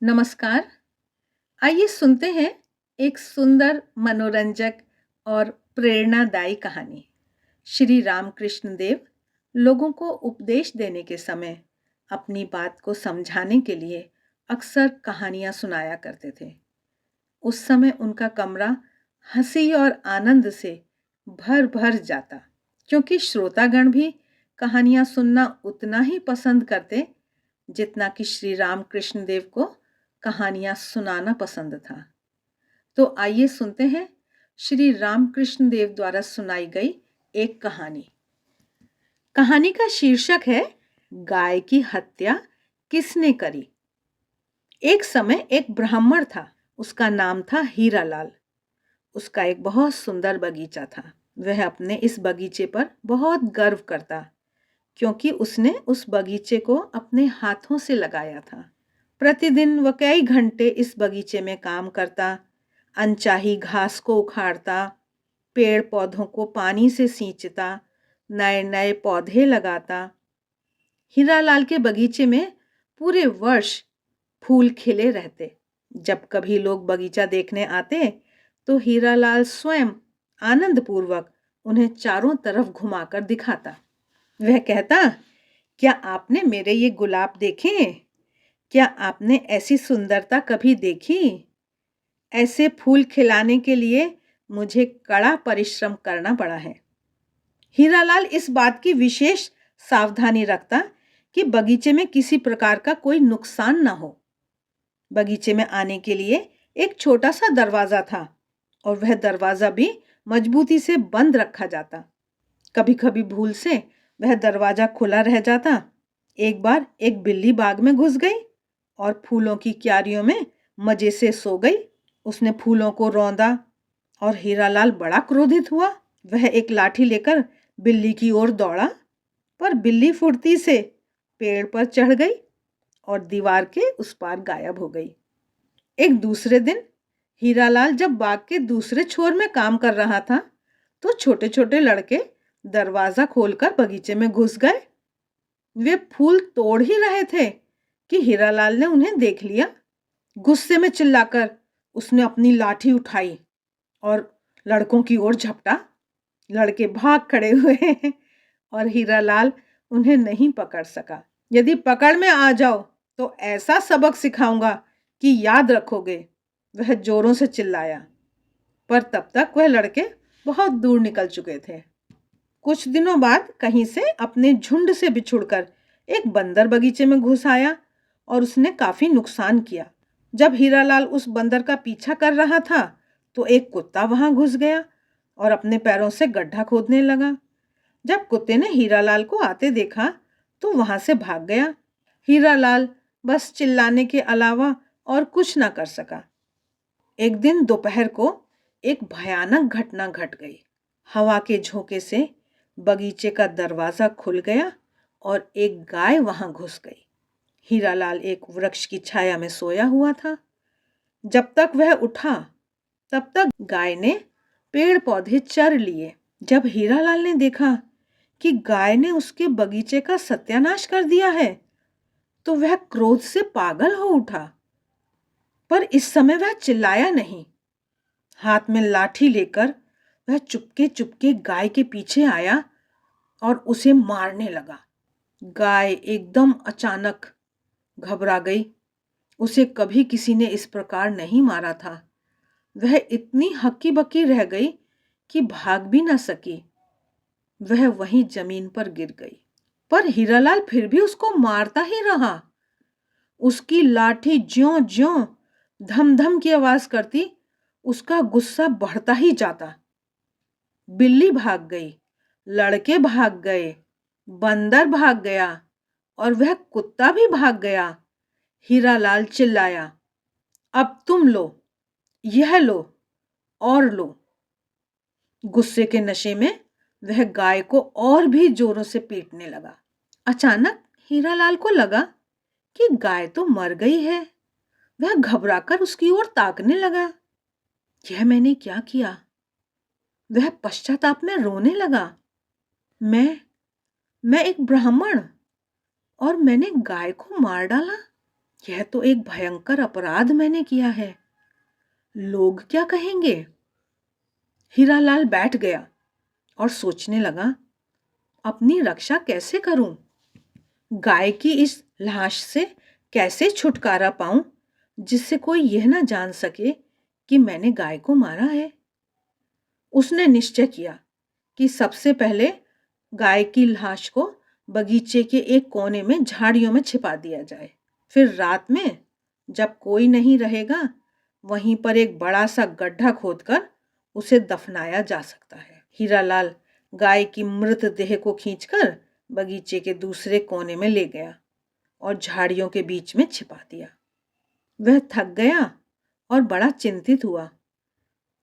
नमस्कार। आइए सुनते हैं एक सुंदर, मनोरंजक और प्रेरणादायी कहानी। श्री रामकृष्ण देव लोगों को उपदेश देने के समय अपनी बात को समझाने के लिए अक्सर कहानियां सुनाया करते थे। उस समय उनका कमरा हंसी और आनंद से भर भर जाता, क्योंकि श्रोतागण भी कहानियां सुनना उतना ही पसंद करते जितना कि श्री रामकृष्ण देव को कहानियां सुनाना पसंद था। तो आइए सुनते हैं श्री रामकृष्ण देव द्वारा सुनाई गई एक कहानी। कहानी का शीर्षक है गाय की हत्या किसने करी। एक समय एक ब्राह्मण था, उसका नाम था हीरालाल। उसका एक बहुत सुंदर बगीचा था। वह अपने इस बगीचे पर बहुत गर्व करता, क्योंकि उसने उस बगीचे को अपने हाथों से लगाया था। प्रतिदिन वह कई घंटे इस बगीचे में काम करता, अनचाही घास को उखाड़ता, पेड़ पौधों को पानी से सींचता, नए नए पौधे लगाता। हीरालाल के बगीचे में पूरे वर्ष फूल खिले रहते। जब कभी लोग बगीचा देखने आते तो हीरालाल स्वयं आनंदपूर्वक उन्हें चारों तरफ घुमाकर दिखाता। वह कहता, क्या आपने मेरे ये गुलाब देखे? क्या आपने ऐसी सुंदरता कभी देखी? ऐसे फूल खिलाने के लिए मुझे कड़ा परिश्रम करना पड़ा है। हीरालाल इस बात की विशेष सावधानी रखता कि बगीचे में किसी प्रकार का कोई नुकसान ना हो। बगीचे में आने के लिए एक छोटा सा दरवाजा था और वह दरवाजा भी मजबूती से बंद रखा जाता। कभी कभी भूल से वह दरवाजा खुला रह जाता। एक बार एक बिल्ली बाग में घुस गई और फूलों की क्यारियों में मजे से सो गई। उसने फूलों को रौंदा और हीरालाल बड़ा क्रोधित हुआ। वह एक लाठी लेकर बिल्ली की ओर दौड़ा, पर बिल्ली फुर्ती से पेड़ पर चढ़ गई और दीवार के उस पार गायब हो गई। एक दूसरे दिन हीरालाल जब बाग के दूसरे छोर में काम कर रहा था तो छोटे छोटे लड़के दरवाजा खोलकर बगीचे में घुस गए। वे फूल तोड़ ही रहे थे कि हीरालाल ने उन्हें देख लिया। गुस्से में चिल्लाकर उसने अपनी लाठी उठाई और लड़कों की ओर झपटा। लड़के भाग खड़े हुए और हीरालाल उन्हें नहीं पकड़ सका। यदि पकड़ में आ जाओ तो ऐसा सबक सिखाऊंगा कि याद रखोगे, वह जोरों से चिल्लाया। पर तब तक वह लड़के बहुत दूर निकल चुके थे। कुछ दिनों बाद कहीं से अपने झुंड से बिछुड़कर एक बंदर बगीचे में घुस आया और उसने काफी नुकसान किया। जब हीरालाल उस बंदर का पीछा कर रहा था तो एक कुत्ता वहां घुस गया और अपने पैरों से गड्ढा खोदने लगा। जब कुत्ते ने हीरालाल को आते देखा तो वहां से भाग गया। हीरालाल बस चिल्लाने के अलावा और कुछ ना कर सका। एक दिन दोपहर को एक भयानक घटना घट गई। हवा के झोंके से बगीचे का दरवाजा खुल गया और एक गाय वहां घुस गई। हीरालाल एक वृक्ष की छाया में सोया हुआ था। जब तक वह उठा तब तक गाय ने पेड़ पौधे चर लिए। जब हीरालाल ने देखा कि गाय ने उसके बगीचे का सत्यानाश कर दिया है तो वह क्रोध से पागल हो उठा। पर इस समय वह चिल्लाया नहीं। हाथ में लाठी लेकर वह चुपके चुपके गाय के पीछे आया और उसे मारने लगा। गाय एकदम अचानक घबरा गई। उसे कभी किसी ने इस प्रकार नहीं मारा था। वह इतनी हक्की बक्की रह गई कि भाग भी न सकी। वह वहीं जमीन पर गिर गई। पर हीरालाल फिर भी उसको मारता ही रहा। उसकी लाठी ज्यों ज्यों धम धम की आवाज करती, उसका गुस्सा बढ़ता ही जाता। बिल्ली भाग गई, लड़के भाग गए, बंदर भाग गया और वह कुत्ता भी भाग गया। हीरालाल चिल्लाया, अब तुम लो, यह लो और लो। गुस्से के नशे में वह गाय को और भी जोरों से पीटने लगा। अचानक हीरालाल को लगा कि गाय तो मर गई है। वह घबराकर उसकी ओर ताकने लगा। यह मैंने क्या किया? वह पश्चाताप में रोने लगा। मैं एक ब्राह्मण और मैंने गाय को मार डाला। यह तो एक भयंकर अपराध मैंने किया है। लोग क्या कहेंगे? हीरालाल बैठ गया और सोचने लगा, अपनी रक्षा कैसे करूं? गाय की इस लाश से कैसे छुटकारा पाऊं जिससे कोई यह ना जान सके कि मैंने गाय को मारा है। उसने निश्चय किया कि सबसे पहले गाय की लाश को बगीचे के एक कोने में झाड़ियों में छिपा दिया जाए। फिर रात में जब कोई नहीं रहेगा, वहीं पर एक बड़ा सा गड्ढा खोदकर उसे दफनाया जा सकता है। हीरालाल गाय की मृतदेह को खींचकर बगीचे के दूसरे कोने में ले गया और झाड़ियों के बीच में छिपा दिया। वह थक गया और बड़ा चिंतित हुआ,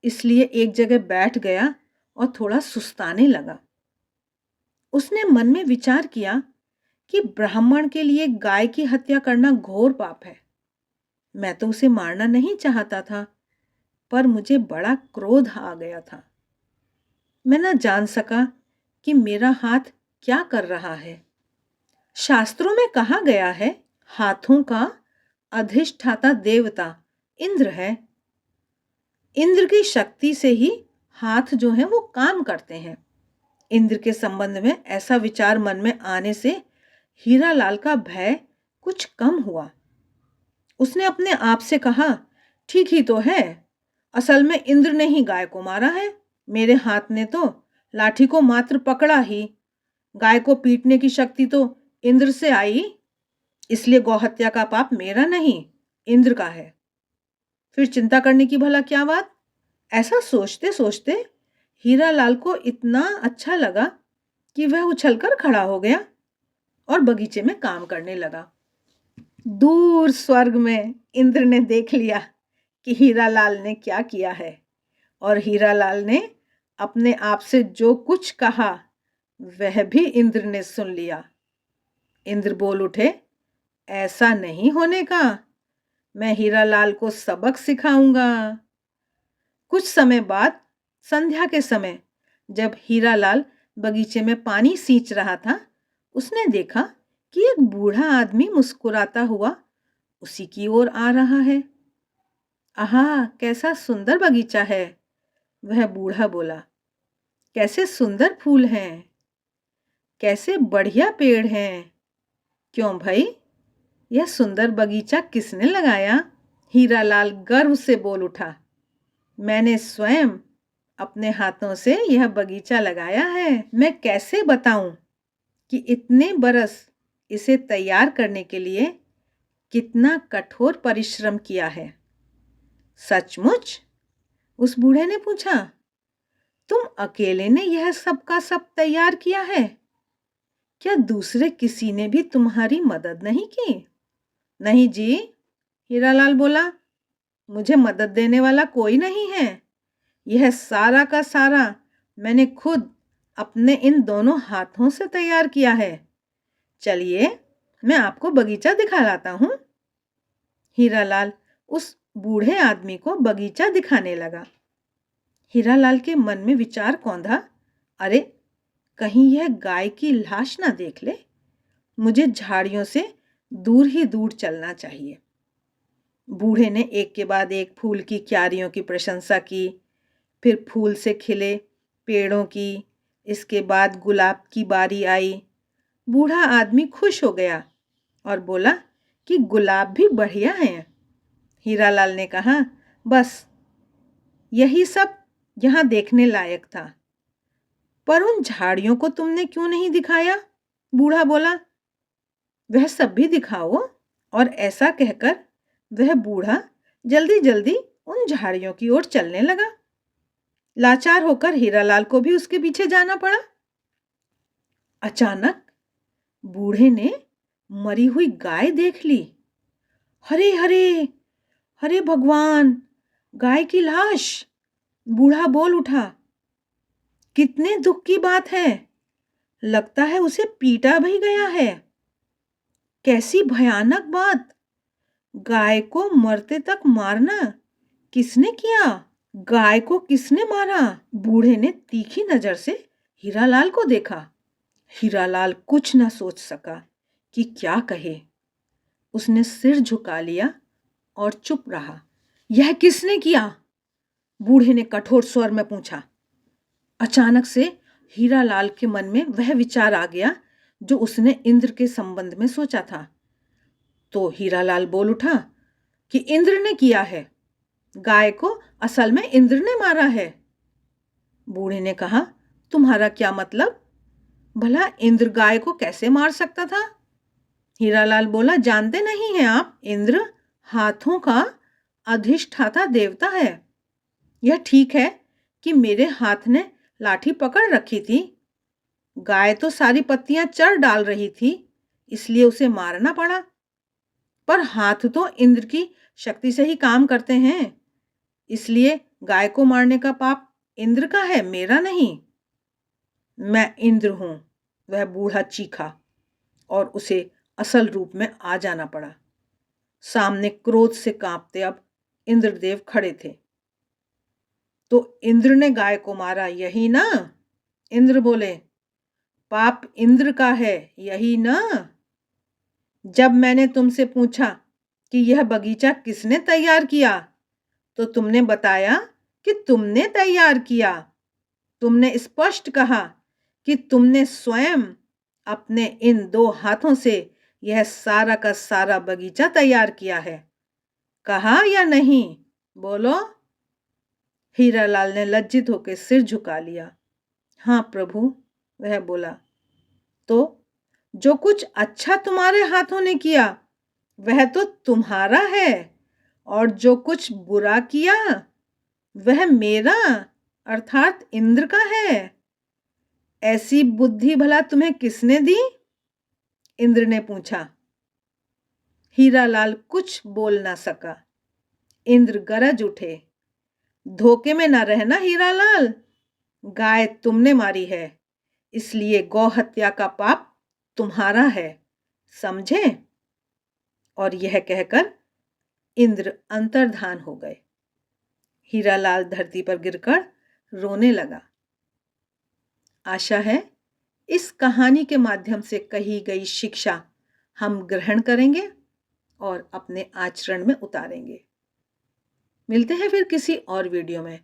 इसलिए एक जगह बैठ गया और थोड़ा सुस्ताने लगा। उसने मन में विचार किया कि ब्राह्मण के लिए गाय की हत्या करना घोर पाप है। मैं तो उसे मारना नहीं चाहता था, पर मुझे बड़ा क्रोध आ गया था। मैं न जान सका कि मेरा हाथ क्या कर रहा है। शास्त्रों में कहा गया है, हाथों का अधिष्ठाता देवता इंद्र है। इंद्र की शक्ति से ही हाथ जो है वो काम करते हैं। इंद्र के संबंध में ऐसा विचार मन में आने से हीरालाल का भय कुछ कम हुआ। उसने अपने आप से कहा, ठीक ही तो है, असल में इंद्र ने ही गाय को मारा है। मेरे हाथ ने तो लाठी को मात्र पकड़ा ही, गाय को पीटने की शक्ति तो इंद्र से आई, इसलिए गौहत्या का पाप मेरा नहीं, इंद्र का है। फिर चिंता करने की भला क्या बात। ऐसा सोचते सोचते हीरालाल को इतना अच्छा लगा कि वह उछलकर खड़ा हो गया और बगीचे में काम करने लगा। दूर स्वर्ग में इंद्र ने देख लिया कि हीरालाल ने क्या किया है, और हीरालाल ने अपने आप से जो कुछ कहा वह भी इंद्र ने सुन लिया। इंद्र बोल उठे, ऐसा नहीं होने का, मैं हीरालाल को सबक सिखाऊंगा। कुछ समय बाद संध्या के समय जब हीरालाल बगीचे में पानी सींच रहा था, उसने देखा कि एक बूढ़ा आदमी मुस्कुराता हुआ उसी की ओर आ रहा है। आहा, कैसा सुंदर बगीचा है, वह बूढ़ा बोला। कैसे सुंदर फूल हैं, कैसे बढ़िया पेड़ हैं। क्यों भाई, यह सुंदर बगीचा किसने लगाया? हीरालाल गर्व से बोल उठा, मैंने स्वयं अपने हाथों से यह बगीचा लगाया है। मैं कैसे बताऊं कि इतने बरस इसे तैयार करने के लिए कितना कठोर परिश्रम किया है। सचमुच? उस बूढ़े ने पूछा, तुम अकेले ने यह सब का सब तैयार किया है? क्या दूसरे किसी ने भी तुम्हारी मदद नहीं की? नहीं जी, हीरालाल बोला, मुझे मदद देने वाला कोई नहीं है। यह सारा का सारा मैंने खुद अपने इन दोनों हाथों से तैयार किया है। चलिए, मैं आपको बगीचा दिखा लाता हूं। हीरालाल उस बूढ़े आदमी को बगीचा दिखाने लगा। हीरालाल के मन में विचार कौंधा, अरे कहीं यह गाय की लाश ना देख ले, मुझे झाड़ियों से दूर ही दूर चलना चाहिए। बूढ़े ने एक के बाद एक फूल की क्यारियों की प्रशंसा की, फिर फूल से खिले पेड़ों की, इसके बाद गुलाब की बारी आई। बूढ़ा आदमी खुश हो गया और बोला कि गुलाब भी बढ़िया हैं। हीरालाल ने कहा, बस यही सब यहाँ देखने लायक था, पर उन झाड़ियों को तुमने क्यों नहीं दिखाया? बूढ़ा बोला, वह सब भी दिखाओ। और ऐसा कहकर वह बूढ़ा जल्दी जल्दी उन झाड़ियों की ओर चलने लगा। लाचार होकर हीरालाल को भी उसके पीछे जाना पड़ा। अचानक बूढ़े ने मरी हुई गाय देख ली। हरे हरे, हरे भगवान, गाय की लाश! बूढ़ा बोल उठा, कितने दुख की बात है, लगता है उसे पीटा भी गया है। कैसी भयानक बात, गाय को मरते तक मारना किसने किया? गाय को किसने मारा? बूढ़े ने तीखी नजर से हीरालाल को देखा। हीरालाल कुछ न सोच सका कि क्या कहे। उसने सिर झुका लिया और चुप रहा। यह किसने किया? बूढ़े ने कठोर स्वर में पूछा। अचानक से हीरालाल के मन में वह विचार आ गया जो उसने इंद्र के संबंध में सोचा था। तो हीरालाल बोल उठा कि इंद्र ने किया है। गाय को असल में इंद्र ने मारा है। बूढ़े ने कहा, तुम्हारा क्या मतलब? भला इंद्र गाय को कैसे मार सकता था? हीरालाल बोला, जानते नहीं हैं आप? इंद्र हाथों का अधिष्ठाता देवता है। यह ठीक है कि मेरे हाथ ने लाठी पकड़ रखी थी। गाय तो सारी पत्तियां चर डाल रही थी, इसलिए उसे मारना पड़ा। पर हाथ तो इंद्र की शक्ति से ही काम करते हैं, इसलिए गाय को मारने का पाप इंद्र का है, मेरा नहीं। मैं इंद्र हूं, वह बूढ़ा चीखा और उसे असल रूप में आ जाना पड़ा। सामने क्रोध से कांपते अब इंद्रदेव खड़े थे। तो इंद्र ने गाय को मारा, यही ना? इंद्र बोले, पाप इंद्र का है, यही ना? जब मैंने तुमसे पूछा कि यह बगीचा किसने तैयार किया, तो तुमने बताया कि तुमने तैयार किया। तुमने स्पष्ट कहा कि तुमने स्वयं अपने इन 2 हाथों से यह सारा का सारा बगीचा तैयार किया है। कहा या नहीं? बोलो। हीरालाल ने लज्जित होकर सिर झुका लिया। हाँ प्रभु, वह बोला। तो जो कुछ अच्छा तुम्हारे हाथों ने किया वह तो तुम्हारा है, और जो कुछ बुरा किया वह मेरा अर्थात इंद्र का है। ऐसी बुद्धि भला तुम्हें किसने दी? इंद्र ने पूछा। हीरालाल कुछ बोल ना सका। इंद्र गरज उठे, धोखे में ना रहना हीरालाल। गाय तुमने मारी है, इसलिए गौ हत्या का पाप तुम्हारा है, समझे? और यह कहकर इंद्र अंतर्धान हो गए। हीरालाल धरती पर गिरकर रोने लगा। आशा है इस कहानी के माध्यम से कही गई शिक्षा हम ग्रहण करेंगे और अपने आचरण में उतारेंगे। मिलते हैं फिर किसी और वीडियो में।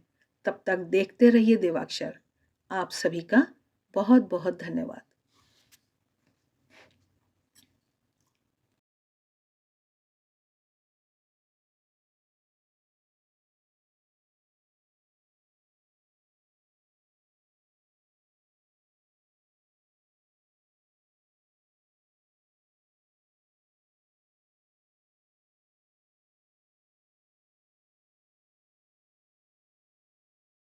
तब तक देखते रहिए देवाक्षर। आप सभी का बहुत बहुत धन्यवाद।